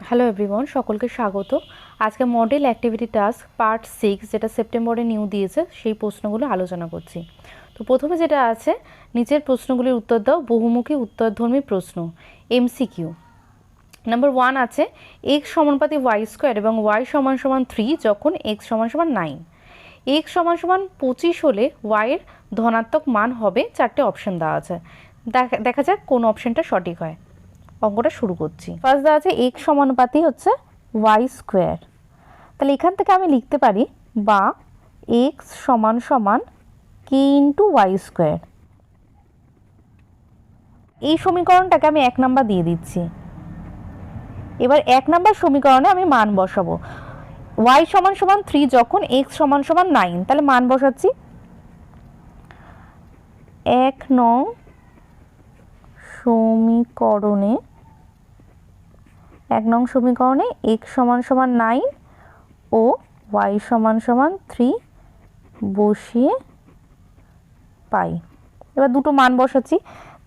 Hello everyone, সকলকে স্বাগত। আজকে মডেল অ্যাক্টিভিটি টাস্ক পার্ট 6 যেটা সেপ্টেম্বরে নিউ দিয়েছে সেই প্রশ্নগুলো আলোচনা করছি। তো প্রথমে যেটা আছে, নিচের প্রশ্নগুলির উত্তর দাও, বহুমুখী উত্তরধর্মী প্রশ্ন, এমসিকিউ। নাম্বার 1 আছে x সমানুপাতি ওয়াই স্কোয়ার এবং y সমান সমান 3 যখন x সমান সমান 9। x সমান সমান 25 হলে y এর ধনাত্মক মান হবে, চারটে অপশন দেওয়া আছে। দেখা যাক কোন অপশনটা সঠিক হয়। অঙ্কটা শুরু করছি। ফার্স্ট দেওয়া আছে x সমানুপাতি হচ্ছে ওয়াই স্কোয়ার, তাহলে এখান থেকে আমি লিখতে পারি বা x সমান সমান কে ইন্টু ওয়াই স্কোয়ার। এই সমীকরণটাকে আমি 1 নাম্বার দিয়ে দিচ্ছি। এবার 1 নাম্বার সমীকরণে আমি মান বসাবো। y সমান সমান 3 যখন x সমান সমান 9, তাহলে মান বসাচ্ছি। 1 নং সমীকরণে 1 নং সমীকরণে x সমান সমান 9 ও y সমান সমান 3 বসিয়ে পাই। এবার দুটো মান বসাচ্ছি,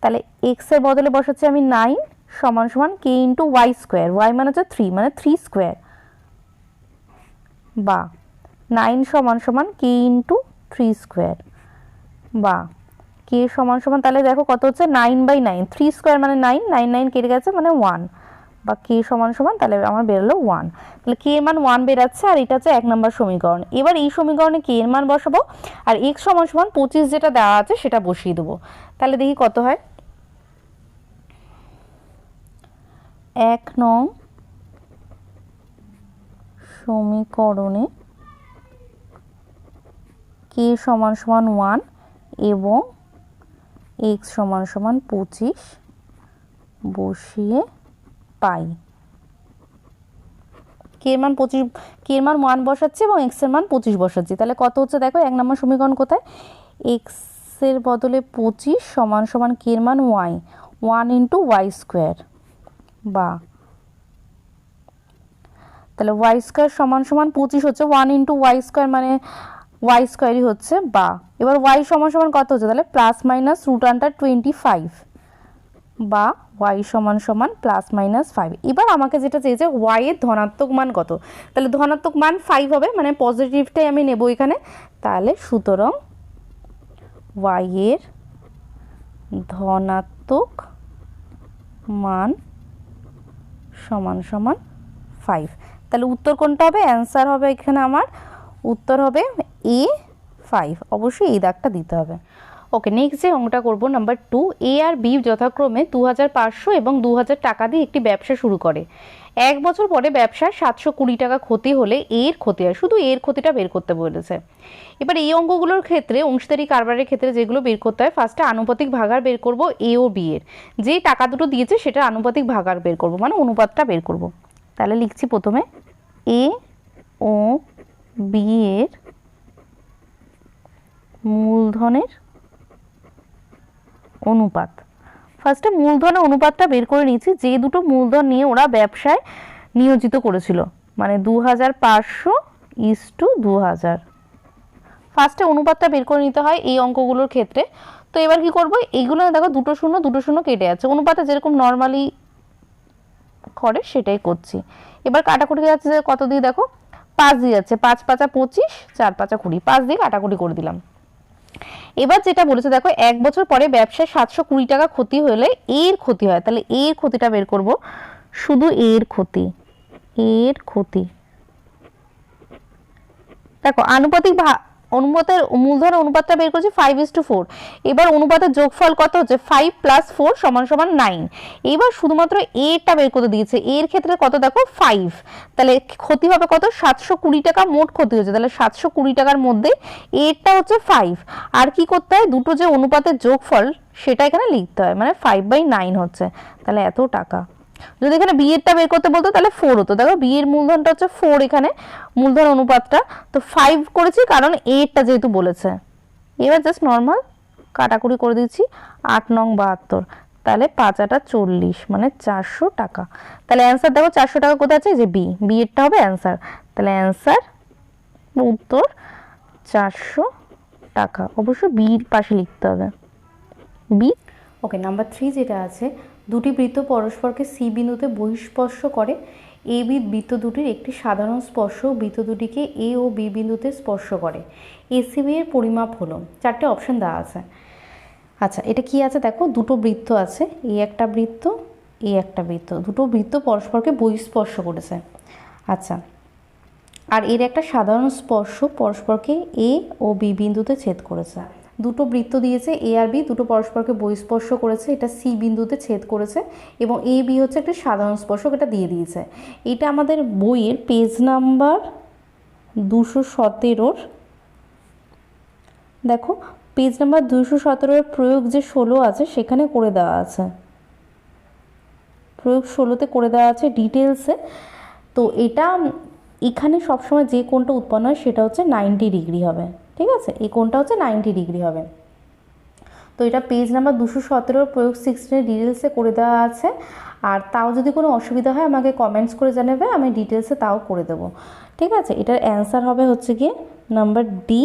তাহলে x এর বদলে বসাচ্ছি আমি 9 সমান সমান k into Y square. y মানে হচ্ছে 3, মানে 3 স্কোয়ার, বা 9 সমান সমান k ইন্টু 3 স্কোয়ার, বা k সমান সমান, তাহলে দেখো কত হচ্ছে 9/9, 3 স্কোয়ার মানে 9, 9 9 কেটে গেছে মানে 1, বা k সমান সমান, তাহলে আমার বেরোলো 1। তাহলে k এর মান 1 বেরাচ্ছে, আর এটা হচ্ছে 1 নম্বর সমীকরণ। এবার এই সমীকরণে k এর মান বসাবো, আর x সমান সমান 25 যেটা দেওয়া আছে সেটা বসিয়ে দেবো। তাহলে দেখি কত হয়। 1 নং সমীকরণে k সমান সমান 1 এবং x সমান সমান 25 বসিয়ে পাই। k এর মান 25, k এর মান 1 বসাচ্ছি এবং x এর মান 25 বসাচ্ছি। তাহলে কত হচ্ছে দেখো, 1 নম্বর সমীকরণ কোথায়, x এর বদলে 25 সমান সমান k এর মান y, 1 ইন্টু ওয়াই স্কোয়ার, বা তাহলে ওয়াই স্কোয়ার সমান সমান 25 হচ্ছে 1 ইন্টু ওয়াই স্কোয়ার, মানে ওয়াই স্কোয়ারই হচ্ছে, বা এবার ওয়াই সমান সমান কত হচ্ছে, তাহলে প্লাস মাইনাস রুট আন্ডার 25, বা y সমান সমান প্লাস মাইনাস 5। এবার আমাকে যেটা চেয়েছে y এর ধনাত্মক মান কত, তাহলে ধনাত্মক মান 5 হবে, মানে পজিটিভটাই আমি নেব এখানে। তাহলে সুতরাং y এর ধনাত্মক মান সমান সমান 5। তাহলে উত্তর কোনটা হবে, অ্যান্সার হবে এখানে আমার উত্তর হবে এ 5, অবশ্যই এই দাগটা দিতে হবে। ওকে, নেক্সট যে অঙ্কটা করবো নাম্বার 2, এ আর বি যথাক্রমে 2500 এবং 2000 টাকা দিয়ে একটি ব্যবসা শুরু করে। 1 বছর পরে ব্যবসার 720 টাকা ক্ষতি হলে এর ক্ষতি হয়, শুধু এর ক্ষতিটা বের করতে বলেছে। এবার এই অঙ্কগুলোর ক্ষেত্রে, অংশীদারি কারবারের ক্ষেত্রে যেগুলো বের করতে হয়, ফার্স্টে আনুপাতিক ভাগার বের করব এ ও বি এর, যে টাকা দুটো দিয়েছে সেটা আনুপাতিক ভাগার বের করব, মানে অনুপাতটা বের করব। তাহলে লিখছি প্রথমে এ ও বি এর মূলধনের অনুপাত। ফার্স্টে মূলধনের অনুপাতটা বের করে নিয়েছি, যে দুটো মূলধন নিয়ে ওরা ব্যবসায় নিয়োজিত করেছিল, মানে 2500:2000। ফার্স্টে অনুপাতটা বের করে নিতে হয় এই অঙ্কগুলোর ক্ষেত্রে। তো এবার কি করব, এইগুলো দেখো দুটো শূন্য কেটে যাচ্ছে, অনুপাতে যেরকম নর্মালি করে সেটাই করছি। এবার কাটাকুটি যাচ্ছে কত দিয়ে, দেখো 5 দিয়ে যাচ্ছে, 5 5 25, 4 5 20, 5 দিয়ে কাটাকুটি করে দিলাম। এবার যেটা বলেছে দেখো, 1 বছর পরে ব্যবসায় 720 টাকা ক্ষতি হলে এর ক্ষতি হয়, তাহলে এর ক্ষতিটা বের করব, শুধু এর ক্ষতি। দেখো আনুপাতিক অনুপাতের মূলধন অনুপাতটা বের করেছি 5:4। এবার অনুপাতের যোগফল কত হচ্ছে, 5 + 4 = 9। এবার শুধুমাত্র এরটা বের করে দিয়েছে, এর ক্ষেত্রে কত দেখো 5, তাহলে ক্ষতি হবে কত, 720 টাকা মোট ক্ষতি হচ্ছে, তাহলে 720 টাকার মধ্যে এরটা হচ্ছে 5। আর কি করতে হয়, দুটো যে অনুপাতের যোগফল সেটা এখানে লিখতে হয়, মানে 5/9 হচ্ছে, তাহলে এত টাকা। যদি এখানে বি এরটা বের করতে বলতো তাহলে 4 হতো। দেখো বি এর মূলধনটা হচ্ছে 4, এখানে মূলধন অনুপাতটা তো 5 করেছি কারণ এরটা যেহেতু বলেছে। এবার জাস্ট নর্মাল কাটাকুটি করে দিচ্ছি, 8 নং 72, তাহলে 5 8 40, মানে 400 টাকা। তাহলে অ্যান্সার দেখো 400 টাকা কোথায় আছে, যে বি এরটা হবে অ্যান্সার। তাহলে অ্যান্সার উত্তর 400 টাকা, অবশ্য বির পাশে লিখতে হবে বি। ওকে, নাম্বার 3 যেটা আছে, দুটি বৃত্ত পরস্পরকে সি বিন্দুতে বহিঃস্পর্শ করে এ বি বৃত্ত দুটির একটি সাধারণ স্পর্শক বৃত্ত দুটিকে এ ও বি বিন্দুতে স্পর্শ করে। এসিবি এর পরিমাপ হলো। 4টে অপশন দেওয়া আছে। আচ্ছা, এটা কি আছে দেখো, দুটো বৃত্ত আছে, এই একটা বৃত্ত, এই একটা বৃত্ত, দুটো বৃত্ত পরস্পরকে বহিঃস্পর্শ করেছে। আচ্ছা, আর এর একটা সাধারণ স্পর্শ পরস্পরকে এ ও বি বিন্দুতে ছেদ করেছে। দুটো বৃত্ত দিয়েছে এ আর বি, দুটো পরস্পরকে বহিঃস্পর্শ করেছে, এটা সি বিন্দুতে ছেদ করেছে, এবং এ বি হচ্ছে একটা সাধারণ স্পর্শক, এটা দিয়ে দিয়েছে। এটা আমাদের বইয়ের পেজ নাম্বার 217 দেখো, পেজ নাম্বার 217 প্রয়োগ যে 16 আছে সেখানে করে দেওয়া আছে, প্রয়োগ 16তে করে দেওয়া আছে ডিটেলসে। তো এটা এখানে সবসময় যে কোণটা উৎপন্ন হয় সেটা হচ্ছে 90 ডিগ্রি হবে, ঠিক আছে, এই কোণটা হচ্ছে 90 ডিগ্রি হবে। তো এটা পেজ নাম্বার 217 প্রয়োগ 16 ডিটেলসে করে দেওয়া আছে। আর তাও যদি কোনো অসুবিধা হয় আমাকে কমেন্টস করে জানাবে, আমি ডিটেলসে তাও করে দেবো, ঠিক আছে। এটার অ্যান্সার হবে হচ্ছে গিয়ে নাম্বার ডি,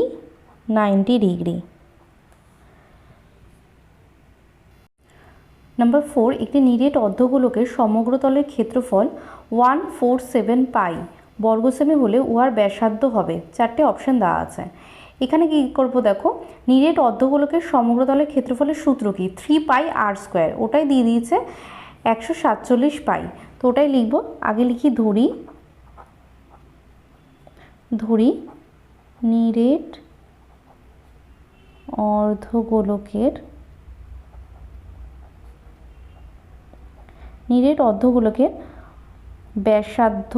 90 ডিগ্রি। নাম্বার 4, একটি নিরেট অর্ধগোলকের সমগ্র তলের ক্ষেত্রফল 147 পাই বর্গ সেমি হলে উহার ব্যাসার্ধ হবে। 4টে অপশন দেওয়া আছে। এখানে কি করব দেখো, নিরেট অর্ধগোলকের সমগ্র তলের ক্ষেত্রফলের সূত্র কি, 3 পাই আর স্কোয়ার, ওটাই দিয়ে দিয়েছে 147 পাই। তো ওটাই লিখব। আগে লিখি ধরি নিরেট অর্ধগোলকের ব্যাসার্ধ,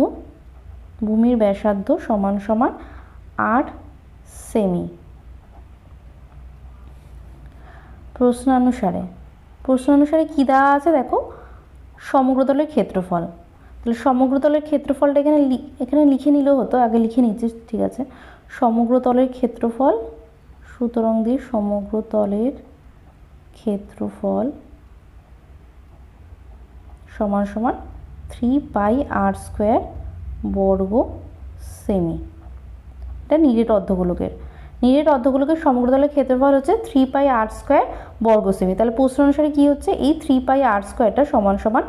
ভূমির ব্যাসার্ধ সমান সমান 8 সেমি। প্রশ্নানুসারে কি দেওয়া আছে দেখো, সমগ্রতলের ক্ষেত্রফল। তাহলে সমগ্রতলের ক্ষেত্রফলটা এখানে লিখে নিলেও হতো, আগে লিখে নিচ্ছি, ঠিক আছে। সমগ্রতলের ক্ষেত্রফল, সুতরাং দিয়ে সমগ্রতলের ক্ষেত্রফল সমান সমান 3 পাই আর স্কোয়ার বর্গ সেমি। এটা নিরেট অর্ধগোলকের সমগ্রতলের ক্ষেত্রফল হচ্ছে 3 পাই আর স্কোয়ার বর্গ সেমি। তাহলে প্রশ্ন অনুসারে কি হচ্ছে, এই 3 পাই আর স্কোয়ারটা সমান সমান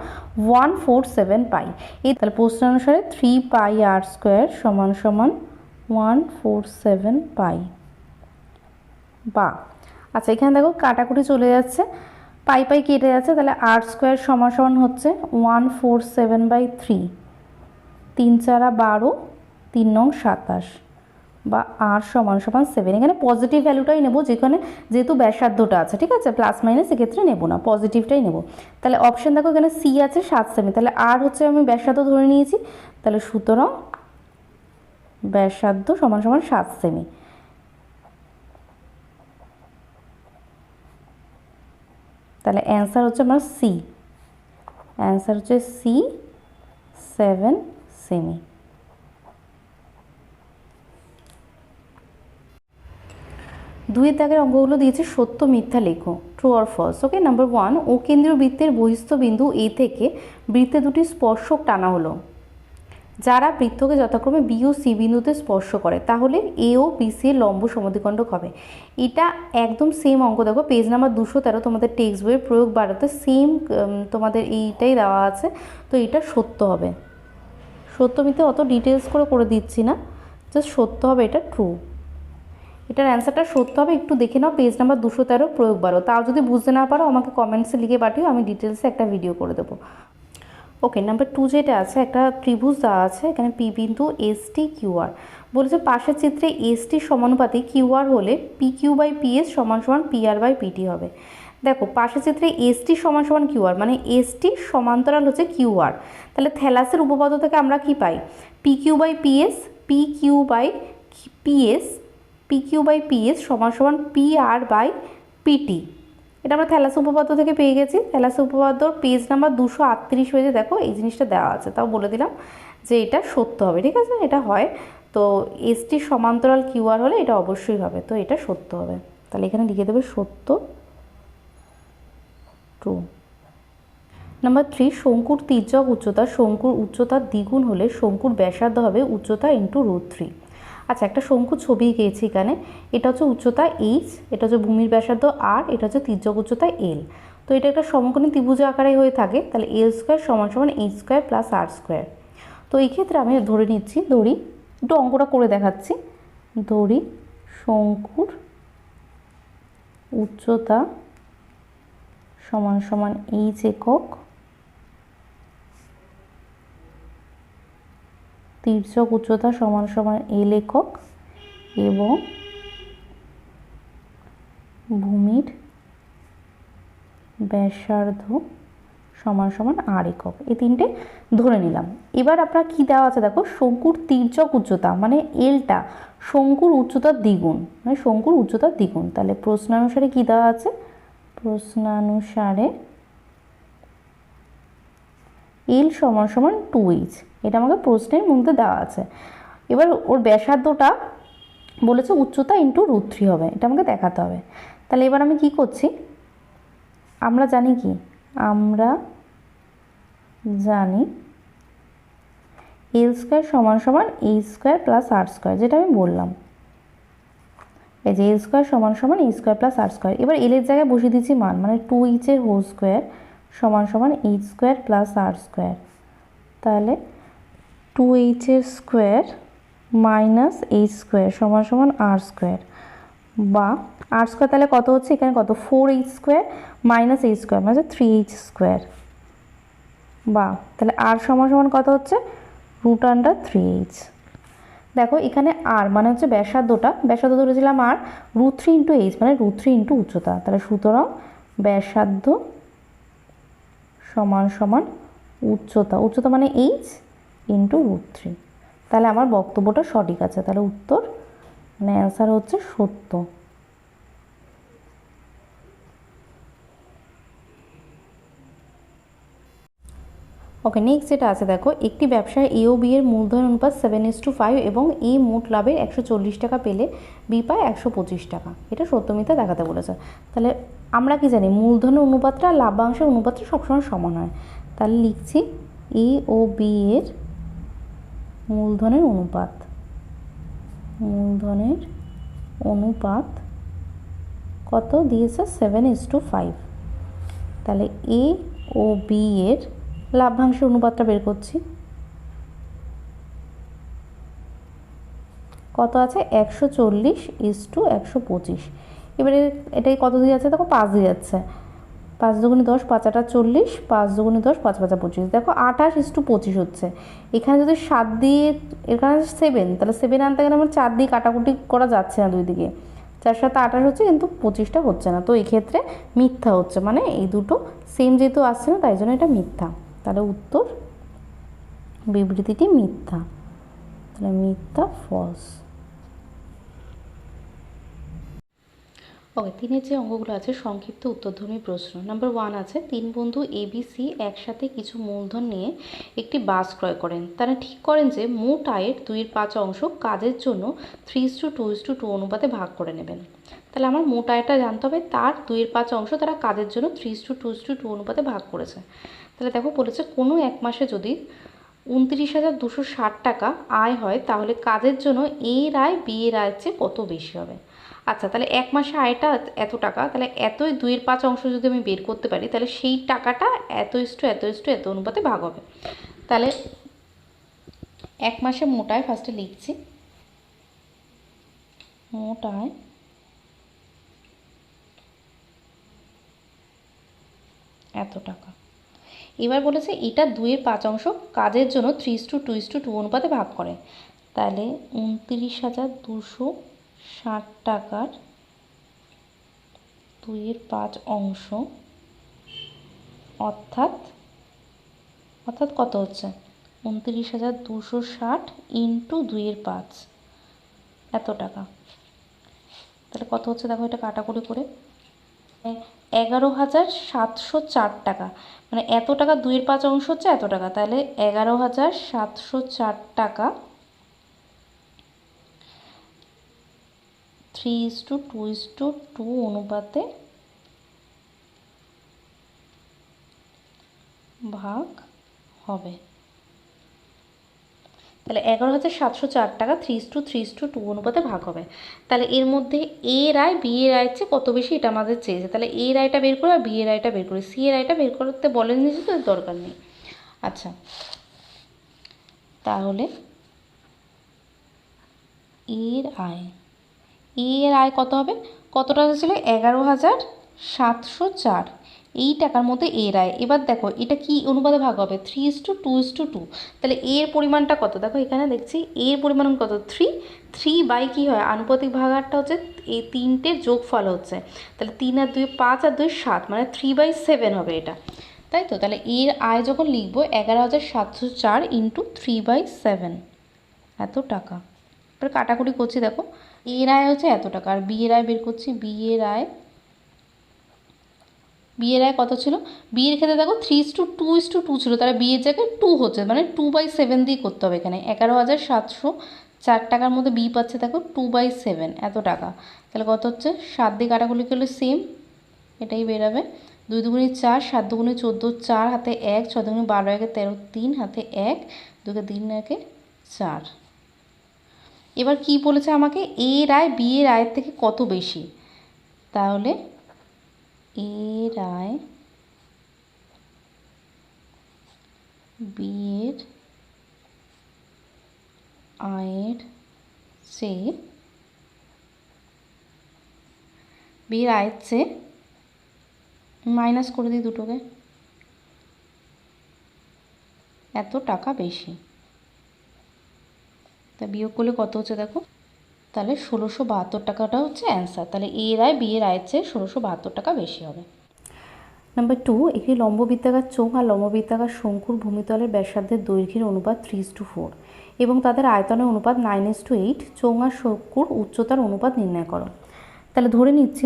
147 পাই। এই তাহলে প্রশ্ন অনুসারে 3 পাই আর স্কোয়ার সমান সমান 147 পাই। বা আচ্ছা, এখানে দেখো কাটাকুটি চলে যাচ্ছে, পাই পাই কেটে যাচ্ছে, তাহলে আর স্কোয়ার সমান সমান হচ্ছে 147/3, 3 4 12, 3 9 27, বা আর সমান সমান 7। এখানে পজিটিভ ভ্যালুটাই নেব, যেহেতু ব্যাসার্ধটা আছে, ঠিক আছে, প্লাস মাইনাস এক্ষেত্রে নেব না, পজিটিভটাই নেব। তাহলে অপশন দেখো, এখানে সি আছে 7 সেমি, তাহলে আর হচ্ছে আমি ব্যাসার্ধ ধরে নিয়েছি, তাহলে সুতরাং ব্যাসার্ধ সমান সমান 7 সেমি। তাহলে অ্যান্সার হচ্ছে আমার সি, 7 সেমি। দুইয়ের দাগের অঙ্কগুলো দিয়েছে সত্য মিথ্যা লেখো, true or false. Okay, number 1, ও কেন্দ্রীয় বৃত্তের বহিস্থ বিন্দু এ থেকে বৃত্তে দুটি স্পর্শক টানা হলো, যারা বৃত্তকে যথাক্রমে বি ও সি বিন্দুতে স্পর্শ করে, তাহলে এ ও বি সি এর লম্ব সমদ্বিখণ্ডক হবে। এটা একদম সেম অঙ্ক, দেখো পেজ নাম্বার 213 তোমাদের টেক্সট বইয়ের প্রয়োগ বাড়াতে সেম তোমাদের এইটাই দেওয়া আছে। তো এটা সত্য হবে, সত্য মিথ্যে অত ডিটেলস করে দিচ্ছি না, জাস্ট সত্য হবে, এটা ট্রু। এটার অ্যান্সারটা সত্য হবে, একটু দেখে নাও পেজ নাম্বার 213 প্রয়োগ বাড়ো। তাও যদি বুঝতে না পারো আমাকে কমেন্টসে লিখে পাঠিও, আমি ডিটেলসে একটা ভিডিও করে দেবো। ওকে, নাম্বার 2 যেটা আছে, একটা ত্রিভুজ দেওয়া আছে, এখানে পি বিন্দু এস টি কিউ আর বলেছে, পাশের চিত্রে এস টি সমানুপাতি কিউ আর হলে P Q by P S সমান সমান পি আর বাই পিটি হবে। দেখো পাশের চিত্রে এস টি সমান সমান কিউ আর, মানে এস টি সমান্তরাল হচ্ছে কিউ আর, তাহলে থ্যালাসের উপপাদ্য থেকে আমরা কি পাই, P Q by P S সমান সমান পি আর বাই পিটি। এটা আমরা থ্যালাস উপপাদ্য থেকে পেয়ে গেছি। থ্যালাস উপপাদ্য পেজ নাম্বার 238 পেজে দেখো এই জিনিসটা দেওয়া আছে, তাও বলে দিলাম যে এটা সত্য হবে, ঠিক আছে, এটা হয়। তো এস টি সমান্তরাল কিউ আর হলে এটা অবশ্যই হবে, তো এটা সত্য হবে। তাহলে এখানে লিখে দেবে সত্য, ট্রু। নাম্বার 3, শঙ্কুর তির্যক উচ্চতা শঙ্কুর উচ্চতার দ্বিগুণ হলে শঙ্কুর ব্যাসার্ধ হবে উচ্চতা ইন্টু √3। আচ্ছা, একটা শঙ্কুর ছবি এঁকেছি এখানে, এটা হচ্ছে উচ্চতা এইচ, এটা হচ্ছে ভূমির ব্যাসার্ধ আর, এটা হচ্ছে তির্যক উচ্চতা এল। তো এটা একটা সমকোণী ত্রিভুজ আকারে হয়ে থাকে, তাহলে এল স্কোয়ার সমান সমান এইচ স্কোয়ার প্লাস আর স্কোয়ার। তো তো এই ক্ষেত্রে আমি ধরে নিচ্ছি, ধরি একটু অঙ্কটা করে দেখাচ্ছি। ধরি শঙ্কুর উচ্চতা সমান সমান এইচ একক, তির্যক উচ্চতা সমান সমান এল একক এবং ভূমির ব্যাসার্ধ সমান সমান আর একক, এই তিনটে ধরে নিলাম। এবার আপনার কি দেওয়া আছে দেখো, শঙ্কুর তির্যক উচ্চতা মানে এলটা শঙ্কুর উচ্চতার দ্বিগুণ, মানে শঙ্কুর উচ্চতার দ্বিগুণ। তাহলে প্রশ্নানুসারে কি দেওয়া আছে, প্রশ্নানুসারে এল সমান সমান 2h, এটা আমাকে প্রশ্নের মধ্যে দেওয়া আছে। এবার ওর ব্যাসার্ধটা বলেছে উচ্চতা ইন্টু √3 হবে, এটা আমাকে দেখাতে হবে। তাহলে এবার আমি কি করছি, আমরা জানি কি, আমরা জানি এল স্কোয়ার সমান সমান এইচ স্কোয়ার প্লাস আর স্কোয়ার, যেটা আমি বললাম। এই যে এল স্কোয়ার সমান সমান এইচ স্কোয়ার প্লাস আর স্কোয়ার। এবার এল এর জায়গায় বসিয়ে দিচ্ছি মান, মানে 2h এর হোল স্কোয়ার সমান সমান এইচ স্কোয়ার প্লাস আর স্কোয়ার। তাহলে 2h এর স্কোয়ার মাইনাস এইচ স্কোয়ার সমান সমান আর স্কোয়ার, বা আর স্কোয়ার তাহলে কত হচ্ছে এখানে, কত 4h square minus H square মানে 3h স্কোয়ার, বা তাহলে আর সমান সমান কত হচ্ছে √3h। দেখো এখানে আর মানে হচ্ছে ব্যাসার্ধটা, ব্যাসার্ধ ধরেছিলাম আর, √3 ইন্টু এইচ মানে √3 ইন্টু উচ্চতা। তাহলে সুতরাং ব্যাসার্ধ সমান সমান উচ্চতা, উচ্চতা মানে এইচ ইন্টু √3। তাহলে আমার বক্তব্যটা সঠিক আছে, তাহলে উত্তর মানে অ্যান্সার হচ্ছে সত্য। ওকে, নেক্সট যেটা আছে দেখো, একটি ব্যবসায় এ ও বি এর মূলধন অনুপাত 7:5 এবং এ মোট লাভের 140 টাকা পেলে বি পায় 125 টাকা। এটা সত্য মিথ্যা দেখাতে বলেছে। তাহলে আমরা কি জানি, মূলধনের অনুপাতটা আর লাভ্যাংশের অনুপাতটা সবসময় সমান হয়। তাহলে লিখছি এ ও বি এর মূলধনের অনুপাত, মূলধনের অনুপাত কত দিয়েছে 7:5। তাহলে এ ও বি এর লাভ্যাংশের অনুপাতটা বের করছি, কত আছে 140:125। এবারে এটাই কত দিয়ে যাচ্ছে দেখো, 5 দিয়ে যাচ্ছে, 5 দুগুণে 10, 5 8 40, 5 দুগুণে 10, 5 5 25। দেখো 28:25 হচ্ছে। এখানে যদি 7 দিয়ে, এখানে 7, তাহলে 7 আনতে গেলে আমার 4 দিয়ে কাটাকুটি করা যাচ্ছে না, দুই দিকে 4 7 28 হচ্ছে, কিন্তু 25টা হচ্ছে না। তো এই ক্ষেত্রে মিথ্যা হচ্ছে, মানে এই দুটো সেম যেহেতু আসছে না তাই জন্য এটা মিথ্যা। তাহলে উত্তর বিবৃতিটি মিথ্যা, তাহলে মিথ্যা, ফলস। ওকে, 3-এর যে অঙ্কগুলো আছে সংক্ষিপ্ত উত্তরধর্মী প্রশ্ন। নাম্বার 1 আছে, 3 বন্ধু ABC একসাথে কিছু মূলধন নিয়ে একটি বাস ক্রয় করেন। তারা ঠিক করেন যে মোট আয়ের 2/5 অংশ কাজের জন্য 3:2:2 অনুপাতে ভাগ করে নেবেন। তাহলে আমার মোট আয়টা জানতে হবে, তার 2/5 অংশ তারা কাজের জন্য 3:2:2 অনুপাতে ভাগ করেছে। তাহলে দেখো বলেছে কোনো এক মাসে যদি 29,260 টাকা আয় হয় তাহলে কাজের জন্য এর আয় বি এর আয়ের চেয়ে কত বেশি হবে। আচ্ছা, তাহলে এক মাসে আয়টা এত টাকা, তাহলে এতই 2/5 অংশ যদি আমি বের করতে পারি তাহলে সেই টাকাটা এত অনুপাতে ভাগ হবে। তাহলে এক মাসে মোট আয় ফার্স্টে লিখছি, মোট আয় এত টাকা। এবার বলেছে এটা 2/5 অংশ কাজের জন্য 3:2:2 অনুপাতে ভাগ করে। তাহলে 29,260 টাকার 2/5 অংশ অর্থাৎ কত হচ্ছে 29,260 ইন্টু 2/5 এত টাকা। তাহলে কত হচ্ছে দেখো, এটা কাটাকুটি করে 11,704 টাকা, মানে এত টাকা 2/5 অংশ হচ্ছে এত টাকা। তাহলে 11,704 টাকা 3:2:2 অনুপাতে ভাগ হবে। তাহলে 11,704 টাকা 3:2 অনুপাতে ভাগ হবে। তাহলে এর মধ্যে এ এর আয় বি এর আয়ের চেয়ে কত বেশি এটা আমাদের চেয়েছে। তাহলে এ এর আয়টা বের করে আর বি এর আয়টা বের করি, সি এর আয়টা বের করতে বলেনি তো দরকার নেই। আচ্ছা, তাহলে এর আয় কত হবে, কত টাকা ছিল, 11,704, এই টাকার মধ্যে এর আয়। এবার দেখো এটা কি অনুপাতে ভাগ হবে, 3:2:2, তাহলে এর পরিমাণটা কত, দেখো এখানে দেখছি এর পরিমাণ কত, 3 বাই কী হয় আনুপাতিক ভাগারটা হচ্ছে এই তিনটের যোগফল হচ্ছে, তাহলে 3 আর 2 5 আর 2 7, মানে 3/7 হবে এটা, তাই তো। তাহলে এর আয় যখন লিখবো 11,704 ইন্টু 3/7, এত টাকা। এবার কাটাকুটি করছি, দেখো এর আয় হচ্ছে এত টাকা, আর বি এর আয় বের করছি, বি এর আয় কত ছিল, বি এর ক্ষেত্রে দেখো 3:2:2 ছিল, তাহলে বি এর জায়গায় 2 হচ্ছে, মানে 2/7 দিয়ে করতে হবে এখানে। 11,704 টাকার মধ্যে বি পাচ্ছে দেখো 2/7, এত টাকা। তাহলে কত হচ্ছে, 7 দিয়ে কাটাকুটি করলে সেম এটাই বেরাবে, 2 দুগুণে 4, 7 দুগুণে 14, 4 হাতে 1, 6 দুগুণে 12, 1 13, 3 হাতে 1, 2 3 1 4। এবার কি বলেছে আমাকে, এর আয় বি এর আয়ের থেকে কত বেশি, তাহলে এর আয় বি এর আয়ের চেয়ে মাইনাস করে দিই দুটোকে, এত টাকা বেশি। তা বিয়োগ করলে কত হচ্ছে দেখো, তাহলে 1,672 টাকাটা হচ্ছে অ্যান্সার। তাহলে এর আয় বি এর আয়ের চেয়ে 1,672 টাকা বেশি হবে। নাম্বার 2, একটি লম্ববৃত্তাকার চোঙ আর লম্ববৃত্তাকার শঙ্কুর ভূমিতলের ব্যাসার্ধের দৈর্ঘ্যের অনুপাত 3:4 এবং তাদের আয়তনের অনুপাত 9:8, চোঙ আর শঙ্কুর উচ্চতার অনুপাত নির্ণয় করো। তাহলে ধরে নিচ্ছি,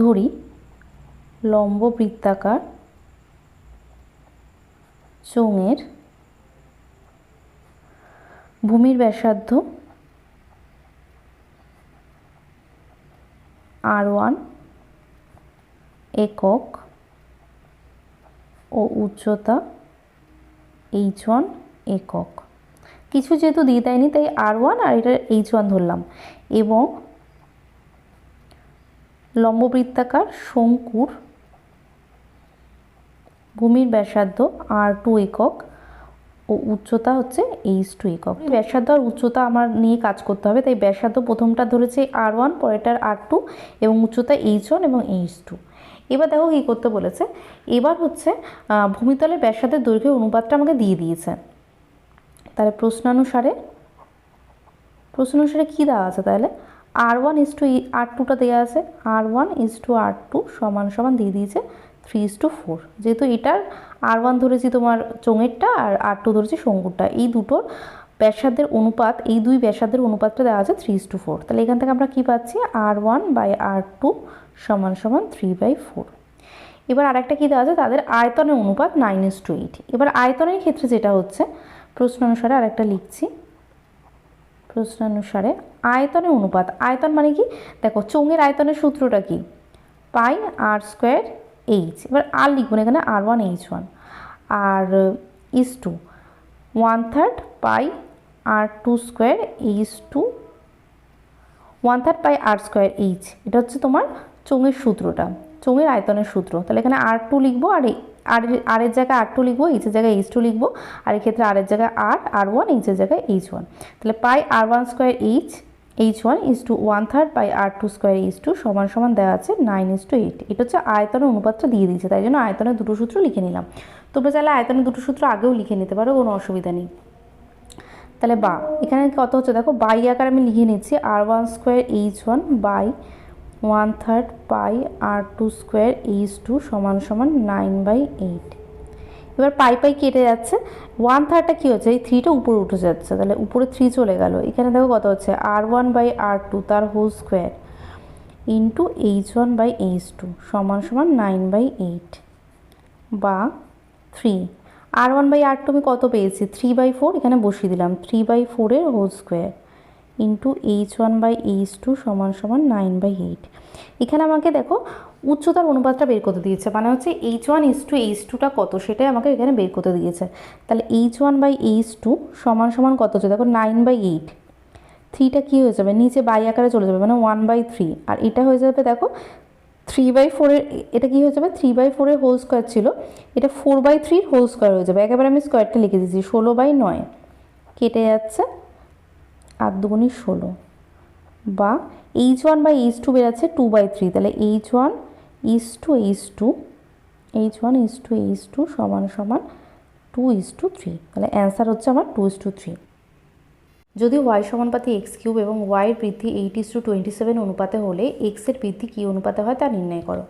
ধরি লম্ববৃত্তাকার চোঙের ভূমির ব্যাসার্ধ R1 একক ও উচ্চতা H1 একক। কিছু যেহেতু দিয়ে দেয়নি তাই R1 আর এটা H1 ধরলাম, এবং লম্ববৃত্তাকার শঙ্কুর ভূমির ব্যাসার্ধ R2 একক ও উচ্চতা হচ্ছে H2 একক। ব্যাসার্ধ আর উচ্চতা আমার নিয়ে কাজ করতে হবে, তাই ব্যাসার্ধ প্রথমটা ধরেছে R1, পরেরটার R2 এবং উচ্চতা H1 এবং H2। এবার দেখো কী করতে বলেছে, এবার হচ্ছে ভূমিতলের ব্যাসার্ধের দৈর্ঘ্যের অনুপাতটা আমাকে দিয়ে দিয়েছে। তাহলে প্রশ্নানুসারে কী দেওয়া আছে, তাহলে R1:R2টা দেওয়া আছে, R1:R2 সমান দিয়ে দিয়েছে 3:4। যেহেতু এটার R1 ধরেছি তোমার চোঙেরটা আর R2 ধরেছি শঙ্কুরটা, এই দুটোর ব্যাসার্ধের অনুপাত, এই দুই ব্যাসার্ধের অনুপাতটা দেওয়া আছে 3:4। তাহলে এখান থেকে আমরা কি পাচ্ছি, R1/R2 সমান 3/4। এবার আরেকটা কী দেওয়া আছে, তাদের আয়তনের অনুপাত 9:8। এবার আয়তনের ক্ষেত্রে যেটা হচ্ছে, প্রশ্ন অনুসারে আরেকটা লিখছি, প্রশ্নানুসারে আয়তনের অনুপাত, আয়তন মানে কি, দেখো চোঙের আয়তনের সূত্রটা কি, πr²h। এবার আর লিখবো না এখানে, R1H1 আর is2 1/3 πr²h2 1/3 πr²h, এটা হচ্ছে তোমার চোঙের সূত্রটা, চোঙের আয়তনের সূত্র। তাহলে এখানে R2 লিখবো, আর এর জায়গায় R2 লিখবো, এইচ এর জায়গায় H2 লিখবো, আর এক্ষেত্রে আর এর জায়গায় R1, এইচ এর জায়গায় H1। তাহলে πr1²h H1 is to 1/3 πr2²h2 সমান দেওয়া আছে 9:8। এটা হচ্ছে আয়তনের অনুপাতটা দিয়ে দিয়েছে, তাই জন্য আয়তনের দুটো সূত্র লিখে নিলাম। তোমরা চাইলে আয়তনের দুটো সূত্র আগেও লিখে নিতে পারো, কোনো অসুবিধা নেই। তাহলে এখানে কত হচ্ছে দেখো, বাই আকার আমি লিখে নিচ্ছি, R1² বাই 1/3 πr2²h2 সমান 9/8। এবার পাই কেটে যাচ্ছে, 1/3টা কী হচ্ছে, এই 3টা উপরে উঠে যাচ্ছে, তাহলে উপরে 3 চলে গেল। এখানে দেখো কত হচ্ছে, R1/R2 তার হোল স্কোয়ার ইন্টু H1/H2 সমান 9/8 বা 3। R1/R2 আমি কত পেয়েছি, 3/4, এখানে বসিয়ে দিলাম 3/4 এর হোল স্কোয়ার ইন্টু H1/H2 সমান 9/8। এখানে আমাকে দেখো উচ্চতার অনুপাতটা বের করতে দিয়েছে, মানে হচ্ছে H1:H2টা কত সেটাই আমাকে এখানে বের করতে দিয়েছে। তাহলে H1/H2 সমান কত হচ্ছে দেখো, 9/8। 3টা কী হয়ে যাবে, নিচে বাই আকারে চলে যাবে, মানে 1/3, আর এটা হয়ে যাবে দেখো 3/4 এটা কি হয়ে যাবে, 3/4 হোল স্কোয়ার ছিল, এটা 4/3 হোল স্কোয়ার হয়ে যাবে। একেবারে আমি স্কোয়ারটা লিখে দিচ্ছি, 16/9 কেটে যাচ্ছে, 8 দুগুণে 16, বা h1/h2 বেরাচ্ছে 2/3, তাহলে h1:h2 সমান সমান 2:3, তাহলে অ্যান্সার হচ্ছে আমার 2:3। যদি y সমানুপাতি x³ এবং y এর বৃদ্ধি 8:27 অনুপাতে হলে x এর বৃদ্ধি কী অনুপাতে হয় তা নির্ণয় করো।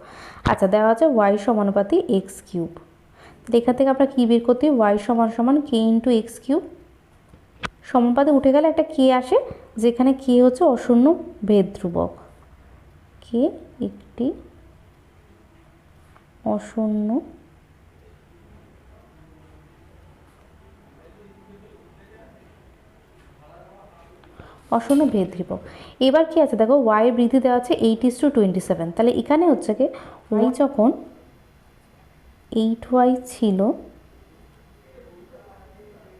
আচ্ছা, দেওয়া আছে y সমানুপাতি x³, তাহলে এখান থেকে আমরা কী বের করতে, y সমান সমান k × x³, সমানুপাতে উঠে গেলে একটা k আসে, যেখানে k হচ্ছে অশূন্য ভেদ ধ্রুবক, k একটি অশূন্য ভেদ ধ্রুবক। এবার কি আছে দেখো, y এর বৃদ্ধি দেওয়া আছে 8:27, তাহলে এখানে হচ্ছে কি y যখন 8y ছিল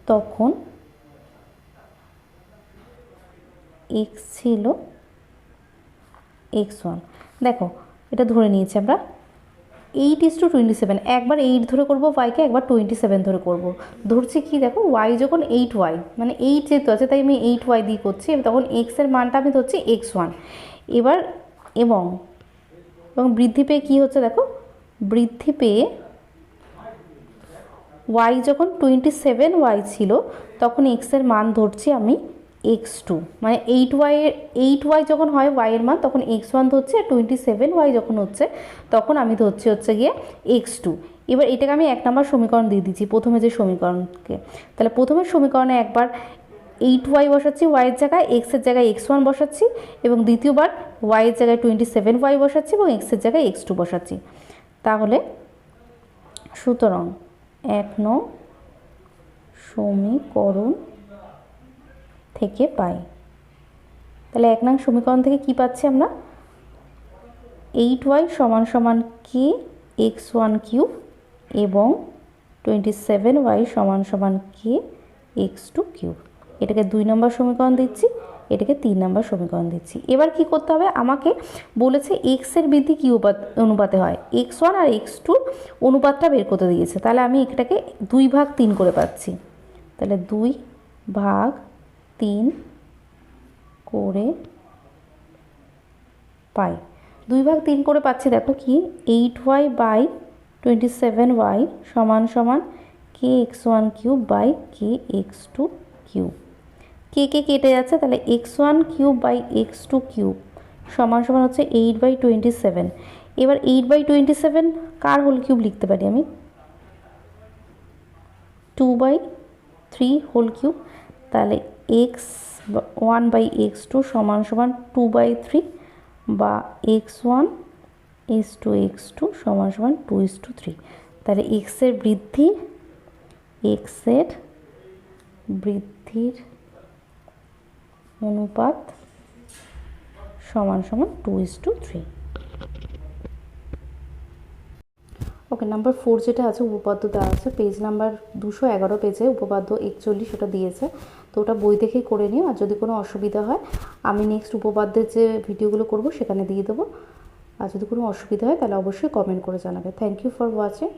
তখন x ছিল x1। দেখো এটা ধরে নিয়েছি আমরা 8:27, একবার 8 ধরে করব y কে, একবার 27 ধরে করব। ধরছি কি দেখো, y যখন 8y মানে 8 যেহেতু আছে তাই আমি 8y দিয়ে করছি, তখন x এর মানটা আমি ধরছি x1। এবার এবং বৃদ্ধি পেয়ে কি হচ্ছে দেখো, বৃদ্ধি পেয়ে y যখন 27y ছিল তখন x এর মান ধরছি আমি x2, মানে 8y যখন হয় y এর মান তখন x1 ধরছি, আর 27y যখন হচ্ছে তখন আমি ধরছি হচ্ছে গিয়ে x2। এবার এটাকে আমি 1 নম্বর সমীকরণ দিয়ে দিচ্ছি, প্রথমে যে সমীকরণকে। তাহলে প্রথমের সমীকরণে একবার 8y বসাচ্ছি y এর জায়গায়, x এর জায়গায় x1 বসাচ্ছি, এবং দ্বিতীয়বার y এর জায়গায় 27y বসাচ্ছি এবং x এর জায়গায় x2 বসাচ্ছি। তাহলে সুতরাং 1 নং সমীকরণ থেকে পাই, তাহলে 1 নং সমীকরণ থেকে কি পাচ্ছি আমরা, 8y সমান সমান k x1³ এবং 27y সমান সমান k x2³। এটাকে 2 নম্বর সমীকরণ দিচ্ছি, এটাকে 3 নম্বর সমীকরণ দিচ্ছি। এবার কি করতে হবে, আমাকে বলেছে x এর বৃদ্ধি কী অনুপাতে হয়, x1 আর x2 অনুপাতটা বের করতে দিয়েছে। তাহলে আমি এটাকে 2/3 করে পাচ্ছি, তাহলে 2/3 করে পাই। 2/3 করে পাচ্ছি, দেখো কি 8y/27y সমান সমান k x1³ / k x2³ কে কেটে যাচ্ছে, তাহলে x1³ / x2³ সমান সমান হচ্ছে 8/27। এবার 8/27 কার হোল কিউব লিখতে পারি আমি, 2/3 হোল কিউব, তাহলে x1/x2 সমান সমান 2/3, বা x1:x2 সমান সমান 2:3। তাহলে x এর বৃদ্ধির অনুপাত সমান সমান 2:3। ওকে, নাম্বার 4 যেটা আছে উপপাদ্য দেওয়া আছে, পেজ নাম্বার 211 পেজে উপপাদ্য 41 ওটা দিয়েছে, তো ওটা বই দেখেই করে নিও। আর যদি কোনো অসুবিধা হয় আমি নেক্সট উপপাদ্যের যে ভিডিওগুলো করব সেখানে দিয়ে দেবো। আর যদি কোনো অসুবিধা হয় তাহলে অবশ্যই কমেন্ট করে জানাবে। Thank you for watching.